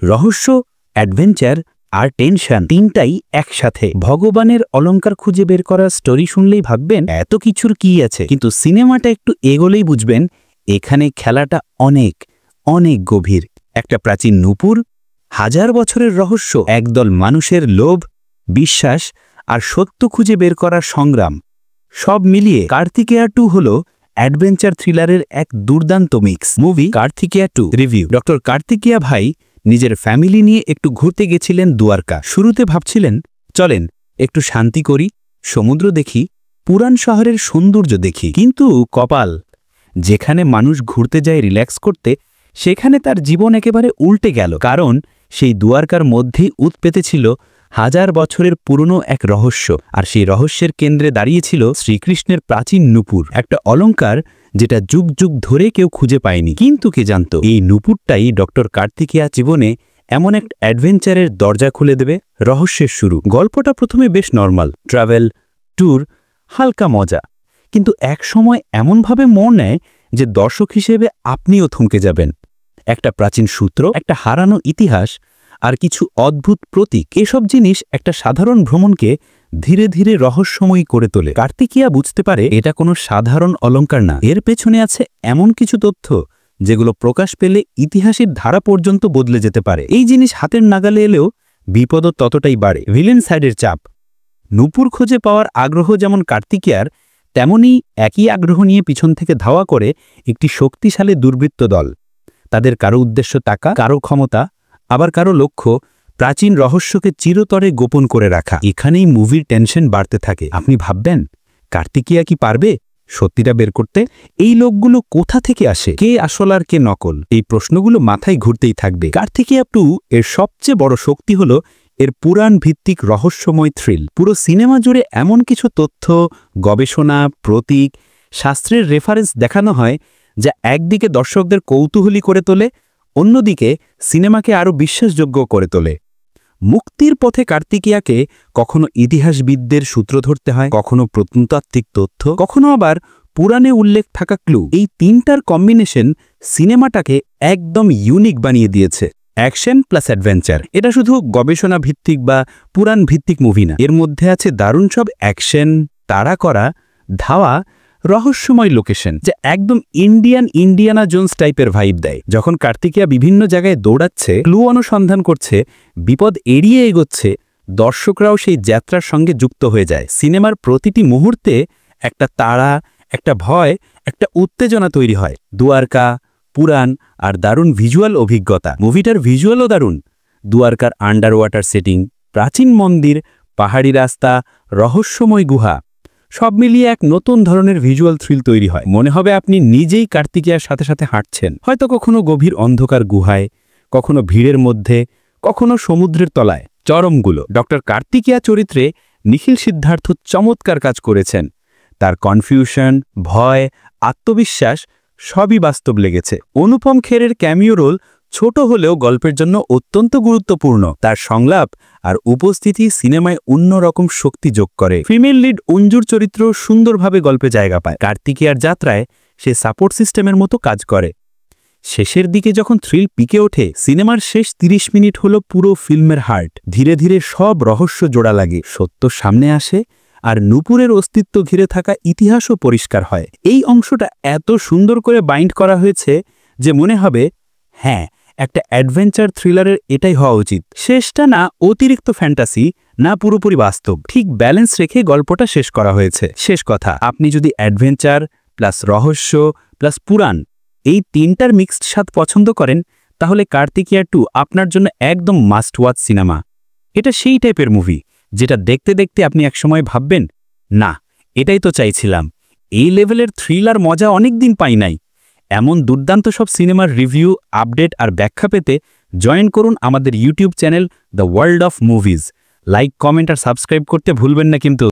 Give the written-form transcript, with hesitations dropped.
রহস্য, অ্যাডভেঞ্চার আর টেনশন তিনটাই একসাথে। ভগবানের অলংকার খুঁজে বের করার স্টোরি শুনলেই ভাববেন এত কিছুর কি আছে, কিন্তু সিনেমাটা একটু এগোলেই বুঝবেন এখানে খেলাটা অনেক অনেক গভীর। একটা প্রাচীন নূপুর, হাজার বছরের রহস্য, একদল মানুষের লোভ, বিশ্বাস আর সত্য খুঁজে বের করার সংগ্রাম, সব মিলিয়ে কার্তিকেয়া 2 হল অ্যাডভেঞ্চার থ্রিলারের এক দুর্দান্ত mix. Movie Karthikeya 2 review. Doctor Karthikeya ভাই নিজের ফ্যামিলি নিয়ে একটু ঘুরতে গেছিলেন দুয়ারকা। শুরুতে ভাবছিলেন চলেন একটু শান্তি করি, সমুদ্র দেখি, পুরান শহরের সৌন্দর্য দেখি। কিন্তু কপাল, যেখানে মানুষ ঘুরতে যায় রিল্যাক্স করতে, সেখানে তার জীবন একেবারে উল্টে গেল। কারণ সেই দুয়ারকার মধ্যেই উৎপেতে ছিল হাজার বছরের পুরনো এক রহস্য, আর সেই রহস্যের কেন্দ্রে দাঁড়িয়েছিল শ্রীকৃষ্ণের প্রাচীন নূপুর, একটা অলংকার যেটা যুগ যুগ ধরে কেউ খুঁজে পায়নি। কিন্তু কে জানত এই নূপুরটাই ডক্টর কার্তিকেয়া জীবনে এমন এক অ্যাডভেঞ্চারের দরজা খুলে দেবে। রহস্যের শুরু। গল্পটা প্রথমে বেশ নর্মাল, ট্রাভেল, ট্যুর, হালকা মজা, কিন্তু এক সময় এমনভাবে মোড় নেয় যে দর্শক হিসেবে আপনিও থমকে যাবেন। একটা প্রাচীন সূত্র, একটা হারানো ইতিহাস আর কিছু অদ্ভুত প্রতীক, এসব জিনিস একটা সাধারণ ভ্রমণকে ধীরে ধীরে রহস্যময়ী করে তোলে। কার্তিকেয়া বুঝতে পারে এটা কোনো সাধারণ অলংকার না, এর পেছনে আছে এমন কিছু তথ্য যেগুলো প্রকাশ পেলে ইতিহাসের ধারা পর্যন্ত বদলে যেতে পারে। এই জিনিস হাতের নাগালে এলেও বিপদও ততটাই বাড়ে। ভিলেন সাইডের চাপ। নূপুর খুঁজে পাওয়ার আগ্রহ যেমন কার্তিকেয়ার, তেমনি একই আগ্রহ নিয়ে পিছন থেকে ধাওয়া করে একটি শক্তিশালী দুর্বৃত্ত দল। তাদের কারো উদ্দেশ্য টাকা, কারো ক্ষমতা, আবার কারো লক্ষ্য প্রাচীন রহস্যকে চিরতরে গোপন করে রাখা। এখানেই মুভির টেনশন বাড়তে থাকে। আপনি ভাববেন কার্তিকেয়া কি পারবে সত্যিটা বের করতে? এই লোকগুলো কোথা থেকে আসে? কে আসল আর কে নকল? এই প্রশ্নগুলো মাথায় ঘুরতেই থাকবে। কার্তিকেয়া 2 এর সবচেয়ে বড় শক্তি হল এর পুরাণ ভিত্তিক রহস্যময় থ্রিল। পুরো সিনেমা জুড়ে এমন কিছু তথ্য, গবেষণা, প্রতীক, শাস্ত্রের রেফারেন্স দেখানো হয় যা একদিকে দর্শকদের কৌতূহলী করে তোলে, অন্যদিকে সিনেমাকে আরও বিশ্বাসযোগ্য করে তোলে। মুক্তির পথে কার্তিকেয়াকে কখনো ইতিহাসবিদদের সূত্র ধরতে হয়, কখনো প্রত্নতাত্ত্বিক তথ্য, কখনো আবার পুরাণে উল্লেখ থাকা ক্লু। এই তিনটার কম্বিনেশন সিনেমাটাকে একদম ইউনিক বানিয়ে দিয়েছে। Action plus adventure. এটা শুধু গবেষণা ভিত্তিক বা পুরাণ ভিত্তিক মুভি না, এর মধ্যে আছে দারুণ সব অ্যাকশন, তাড়া করা, ধাওয়া, রহস্যময় লোকেশন, যা একদম ইন্ডিয়ানা জোন্স টাইপের ভাইব দেয়। যখন কার্তিকেয়া বিভিন্ন জায়গায় দৌড়াচ্ছে, ক্লু অনুসন্ধান করছে, বিপদ এড়িয়ে এগোচ্ছে, দর্শকরাও সেই যাত্রার সঙ্গে যুক্ত হয়ে যায়। সিনেমার প্রতিটি মুহূর্তে একটা তাড়া, একটা ভয়, একটা উত্তেজনা তৈরি হয়। দুয়ারকা, পুরাণ আর দারুণ ভিজুয়াল অভিজ্ঞতা। মুভিটার ভিজুয়ালও দারুণ। দুয়ারকার আন্ডার ওয়াটার সেটিং, প্রাচীন মন্দির, পাহাড়ি রাস্তা, রহস্যময় গুহা, সব মিলিয়ে এক নতুন ধরনের ভিজুয়াল থ্রিল তৈরি হয়। মনে হবে আপনি নিজেই কার্তিকেয়ার সাথে সাথে হাঁটছেন, হয়তো কখনো গভীর অন্ধকার গুহায়, কখনো ভিড়ের মধ্যে, কখনো সমুদ্রের তলায়। চরমগুলো। ডক্টর কার্তিকেয়া চরিত্রে নিখিল সিদ্ধার্থ চমৎকার কাজ করেছেন। তার কনফিউশন, ভয়, আত্মবিশ্বাস সবই বাস্তব লেগেছে। অনুপম খেরের ক্যামিও রোল ছোট হলেও গল্পের জন্য অত্যন্ত গুরুত্বপূর্ণ। তার সংলাপ আর উপস্থিতি সিনেমায় অন্যরকম শক্তি যোগ করে। ফিমেল লিড অঞ্জুর চরিত্র সুন্দরভাবে গল্পে জায়গা পায়। কার্তিকেয়ার যাত্রায় সে সাপোর্ট সিস্টেমের মতো কাজ করে। শেষের দিকে যখন থ্রিল পিকে ওঠে, সিনেমার শেষ 30 মিনিট হলো পুরো ফিল্মের হার্ট। ধীরে ধীরে সব রহস্য জোড়া লাগে, সত্য সামনে আসে, আর নূপুরের অস্তিত্ব ঘিরে থাকা ইতিহাসও পরিষ্কার হয়। এই অংশটা এত সুন্দর করে বাইন্ড করা হয়েছে যে মনে হবে হ্যাঁ, একটা অ্যাডভেঞ্চার থ্রিলারের এটাই হওয়া উচিত। শেষটা না অতিরিক্ত ফ্যান্টাসি, না পুরোপুরি বাস্তব, ঠিক ব্যালেন্স রেখে গল্পটা শেষ করা হয়েছে। শেষ কথা, আপনি যদি অ্যাডভেঞ্চার প্লাস রহস্য প্লাস পুরাণ এই তিনটার মিক্সড স্বাদ পছন্দ করেন, তাহলে কার্তিকেয়া 2 আপনার জন্য একদম মাস্ট ওয়াচ সিনেমা। এটা সেই টাইপের মুভি যেটা দেখতে দেখতে আপনি একসময় ভাববেন, না এটাই তো চাইছিলাম, এই লেভেলের থ্রিলার মজা অনেকদিন পাই নাই। এমন দুর্দান্ত সব সিনেমার রিভিউ, আপডেট আর ব্যাখ্যা পেতে জয়েন করুন আমাদের YouTube channel the world of movies. Like, comment আর সাবস্ক্রাইব করতে ভুলবেন না কিন্তু।